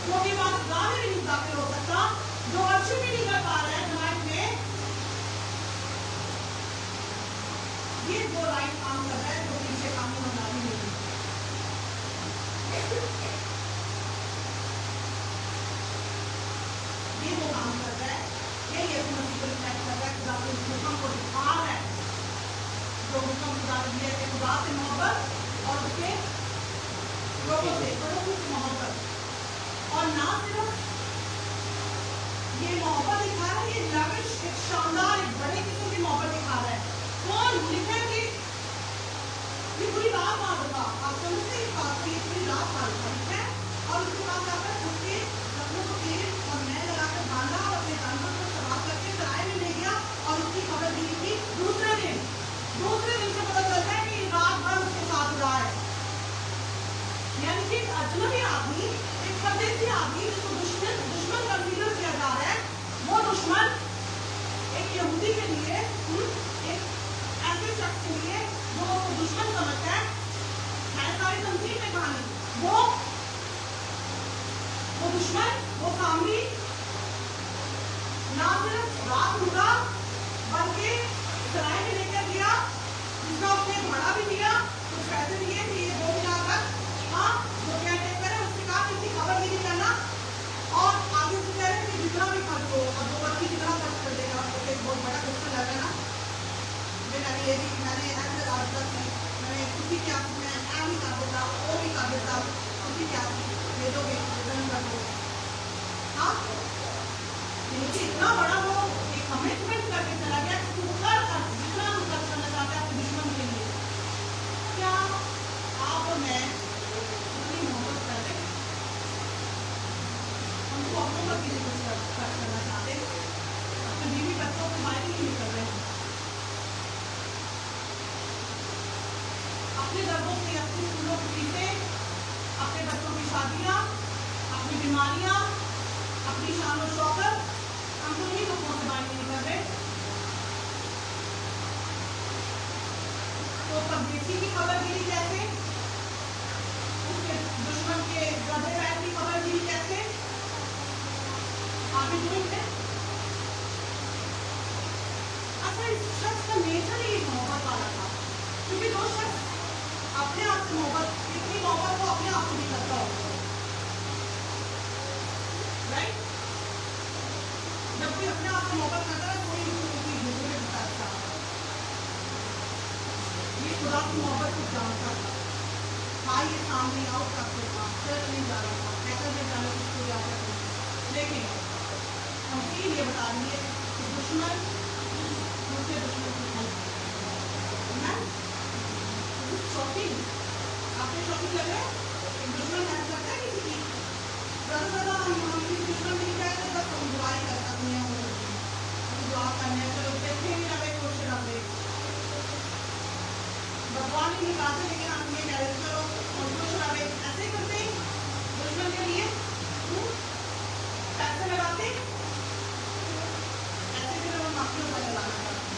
[SPEAKER 1] वो भी बात गाने में नहीं दाखिल हो सकता, जो वर्शिप भी नहीं कर पा रहा है जमात में, ये जो राइट काम कर रहा है, जो पीछे काम बना नहीं है, ये वो काम कर रहा है, ये यीशु मसीह को रिफ्लेक्ट कर रहा है, खुदा के हुक्म को दिखा रहा है, जो हुक्म खुदा ने दिया है, खुदा से मोहब्बत और उसके लोगों से मोहब्बत, और ना सिर्फ ये मोहब्बत दिखा रहा है, ये लविश, एक शानदार, एक बड़े किस्म की मोहब्बत दिखा रहा है। कौन लिखा है कि ये पूरी रात मार होगा, आप समझते हैं इस बात को? ये पूरी रात मार होगा, ठीक है? और उसके बाद जाकर उसके कपड़ों को तेल और मैं लगाकर बांधा और अपने जानवर को सवार करके सराय में ले गया और उसकी खबर दी थी दूसरे दिन से पता चलता है कि रात भर उसके साथ रहा है। यानी कि एक अजनबी आदमी, एक परदेसी आदमी जिसको दुश्मन कंसीडर किया जा रहा है, वो दुश्मन एक यहूदी के लिए, एक ऐसे शख्स के लिए जो उसको दुश्मन समझता है सारी तंजीम में कहानी, वो दुश्मन, वो सामने ना सिर्फ रात रुका बल्कि सराय में लेकर गया, जिसका उसने भाड़ा भी दिया, कुछ पैसे दिए कि ये 2,000 तक, हाँ जो क्या टेकर है उसके कहा किसी खबर भी नहीं करना, और आगे से कह रहे कि जितना भी खर्च हो, अब 2 बच्ची कितना खर्च कर देगा, तो एक बहुत बड़ा क्वेश्चन लग रहा है ना। मैंने ये भी मैंने ऐसे आज तक मैंने किसी के आप में ऐ भी कर देता, वो भी कर देता, किसी के आप दे दोगे रिटर्न कर दो, हाँ लेकिन इतना बड़ा वो एक कमिटमेंट करके चला गया कि तू कर जितना तू खर्च करना चाहता है अपने दुश्मन के लिए। क्या आप और मैं इतनी मोहब्बत कर रहे हैं, हमको अपनों पर किसी कुछ खर्च करना चाहते हैं, अपने बीवी बच्चों को बाहर ही नहीं कर रहे हैं, अपने दर्दों से, अपनी स्कूलों की फीसें, अपने बच्चों की शादियाँ, अपनी बीमारियाँ, अपनी शान और शौकत, हम तो नहीं लोगों से बात नहीं कर रहे। तो परदेसी की खबरगिरी कैसे, उसके दुश्मन के गधे पैर की खबरगिरी कैसे, आगे जो है अच्छा इस शख्स का नेचर ही मोहब्बत वाला था, क्योंकि जो शख्स अपने आप से मोहब्बत, इतनी मोहब्बत को अपने आप से नहीं करता होगा, राइट? जब कोई अपने आप से मोहब्बत करता है कोई उसकी भेजने में बताता है, ये खुदा की मोहब्बत को जानता था, हाँ ये सामने आओ करते था, चल नहीं जा रहा था, ऐसा नहीं जाना किसको याद है, लेकिन हम ये बता दिए कि दुश्मन दूसरे दुश्मन की हेल्प है, शॉपिंग आपने शॉपिंग लग रहा है, एक दुश्मन हेल्प करता है किसी की, ज़्यादा हम किसी दुश्मन नहीं कहते, बस हम दुआ ही कर सकते हैं, दुआ करने चलो देखें भी रहे क्वेश्चन अपने भगवान ही निकालते, लेकिन हम ये कह रहे चलो और खुश रहे, ऐसे करते हैं दुश्मन के लिए पैसे लगाते, ऐसे फिर हम अपने ऊपर लगाना चाहते हैं,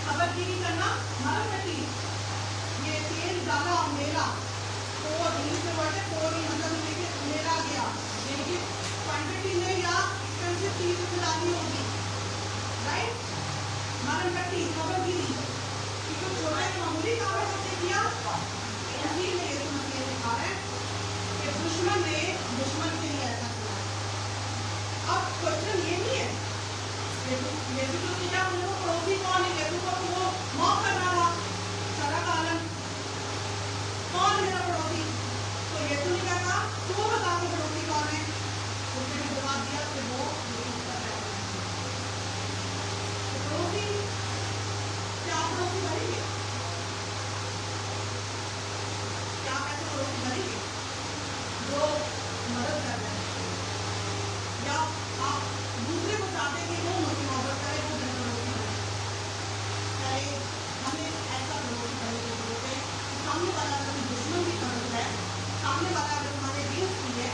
[SPEAKER 1] खबरगिरी करना, मरम कटी, ये तेल डाला और मेला, तो इंग्लिश में वर्ड है कोरी, मतलब लेके मेला गया, लेकिन क्वांटिटी में या एक्सपेंसिव चीज में डाली होगी, राइट? मरम कटी, खबरगिरी, क्योंकि छोटा एक मामूली काम है उसने किया, इसी में ये मसीह दिखा रहे हैं कि दुश्मन ने दुश्मन के लिए ऐसा किया। अब क्वेश्चन ये नहीं है यीशु तो क्या उनको पड़ोसी कौन है, यीशु को तो वो मौत कर रहा था, शरा का आलम कौन मेरा पड़ोसी, तो यीशु ने क्या कहा तू बता के पड़ोसी कौन है, उसने भी जवाब दिया कि वो पड़ोसी, क्या आप पड़ोसी बनेंगे, क्या आप ऐसे पड़ोसी बनेंगे जो मदद कर रहे हैं, या आप दूसरे को चाहते कि वो मुझसे मोहब्बत करे, वो मेरे पड़ोसी बने, चाहे हमें ऐसा पड़ोसी करने की जरूरत है, सामने वाला अगर दुश्मन भी समझ है, सामने वाला अगर हमारे अगेंस्ट भी है,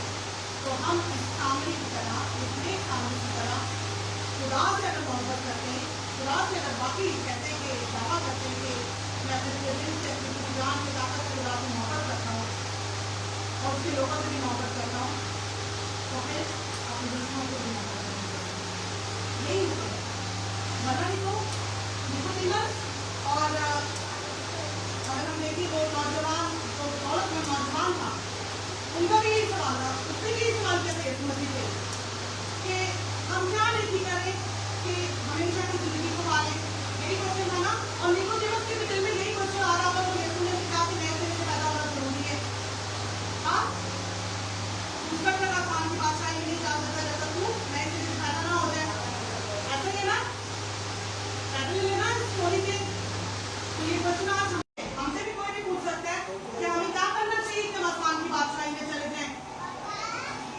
[SPEAKER 1] तो हम इस सामने की तरह, इस नेक सामने की तरह खुदा से अगर मोहब्बत करते हैं, खुदा से अगर बाकी कहते हैं कि दावा करते हैं कि मैं अपने पूरे दिल से, अपनी पूरी जान की ताकत से खुदा से मोहब्बत करता हूँ और उसके लोगों से भी मोहब्बत करता हूँ, तो फिर अपने दुश्मनों को भी मोहब्बत करनी चाहिए, यही है, वरना नहीं तो निकोदेमस और अगर हम देखें वो नौजवान जो दौलत में नौजवान था, उनका भी यही सवाल था, उसने भी यही सवाल किया था यीशु मसीह से कि हम क्या नहीं करें कि हमेशा की जिंदगी को पालें, यही क्वेश्चन था ना, और निकोदेमस के भी दिल में यही क्वेश्चन आ रहा होगा, तो यीशु ने कहा कि नए सिरे से पैदा होना जरूरी है, हाँ उसका क्या आसान की बादशाह ये नहीं जा सकता जब तक तू नए सिरे से पैदा ना हो जाए, ऐसा लेना पैदल लेना स्टोरी के, तो ये क्वेश्चन आज हमसे भी कोई नहीं पूछ सकता है कि हमें क्या करना चाहिए कि हम आसमान की बादशाही में चले जाएं,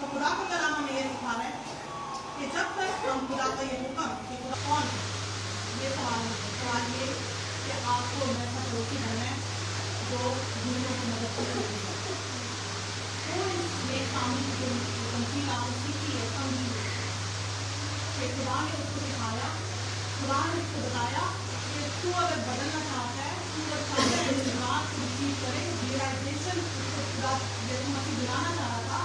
[SPEAKER 1] तो खुदा का कलाम हमें ये सिखा रहा है कि जब तक हम खुदा का ये हुक्म कि खुदा कौन, ये सवाल ये कि आपको ऐसा पड़ोसी बनना है जो दूसरों की मदद करेगा, तो ये सामने की तमसील आपने सीखी है, समझी कि खुदा ने उसको सिखाया, खुदा ने उसको बताया कि तू अगर बदलना चाहता है, तू अगर चाहता है इस बात को रिसीव करे, रियलाइजेशन उसको खुदा यीशु मसीह दिलाना चाह रहा था,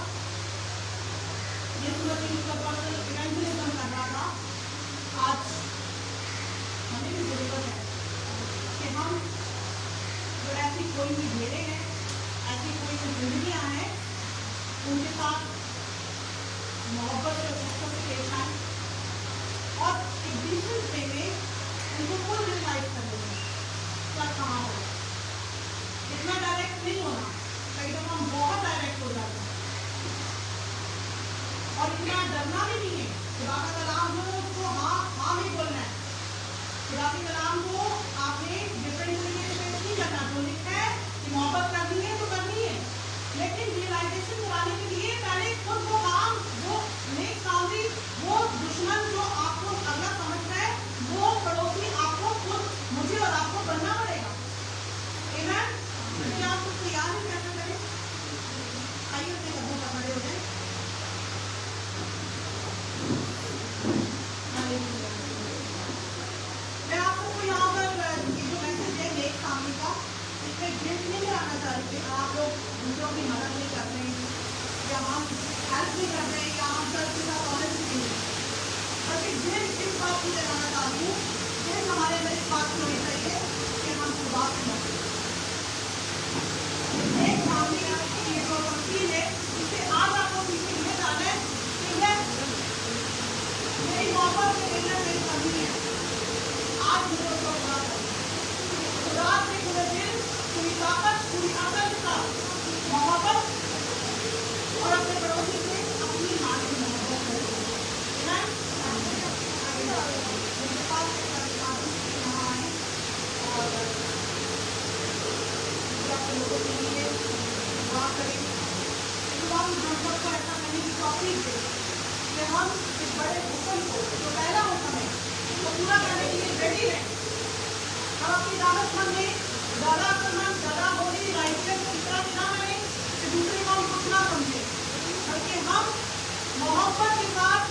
[SPEAKER 1] यीशु मसीह उसका पर्सनल इवेंजलिज्म कर रहा था। आज हमें भी जरूरत है कि हम जो ऐसी कोई भी भेड़ें हैं, ऐसी कोई भी जिंदगियां हैं, उनके साथ मोहब्बत और अच्छे से पेश आए और एक डिसीजन वे में उनको खुद रियलाइज कर देंगे क्या कहाँ हो। इतना डायरेक्ट नहीं होना, कई दफा हम बहुत डायरेक्ट हो जाते हैं और इतना डरना भी नहीं है। खुदा का कलाम जो है उसको हाँ हाँ नहीं बोलना है। खुदा के कलाम को आपने डिफरेंट तरीके से पेश नहीं करना। जो लिखा है कि मोहब्बत करनी है तो करनी है, लेकिन रियलाइजेशन कराने के लिए पहले खुद वो काम, वो नेक साउंडी, वो दुश्मन जो आपको अगला समझ रहा है, वो पड़ोसी आपको खुद मुझे और आपको बनना पड़ेगा। Amen? क्या आप कुछ तैयार हैं कैसे करें? आइए अपने कदमों पर खड़े हो जाएं। मैं आप सबको यहाँ पर ये जो मैसेज है नेक सामने का, इसमें गिल्ट नहीं कराना चाह रही कि आप लोग दूसरों की मदद नहीं कर रहे या हम हेल्प नहीं कर रहे या हम चर्च के साथ ऑनेस्ट नहीं है, बल्कि गिल्ट इस बात की लगाना चाहती हूँ, गिल्ट हमारे अंदर इस बात की होनी चाहिए कि हम खुदा से मदद नेक सामने का ये जो पंक्ति है, इससे आज आपको पीछे ये डालना है कि मेरी मोहब्बत में कहीं ना कहीं कमी है। आज मुझे उसको पूरा करो। खुदा से पूरे दिल, पूरी ताकत, पूरी अकल के साथ मोहब्बत और अपने पड़ोसी से अपनी मां की मोहब्बत करो। Amen? मेरे पास एक अधिकारी यहाँ आए और आप लोगों के लिए दुआ करें। खुदा हम सबको ऐसा करने की तौफीक दे कि हम इस बड़े हुक्म को, जो पहला हुक्म है, उसको पूरा करने के लिए रेडी रहें। हम अपनी दावतमंद में ज़्यादा अक्लमंद, ज़्यादा होली, राइटियस इस तरह से ना बने कि दूसरे को हम कुछ ना समझे, बल्कि हम मोहब्बत के साथ,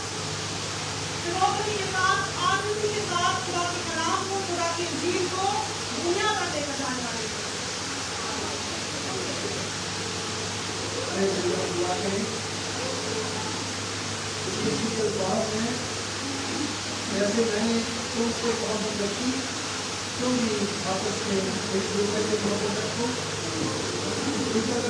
[SPEAKER 1] फिरोजनी के साथ, आज़ादी के साथ खुदा के कलाम को, खुदा की इंजील को दुनिया पर लेकर जाने वाले हैं।
[SPEAKER 2] दुआ करें। किसी के पास में जैसे मैंने तुमसे मोहब्बत रखी, तुम भी आपस में एक दूसरे से मोहब्बत रखो।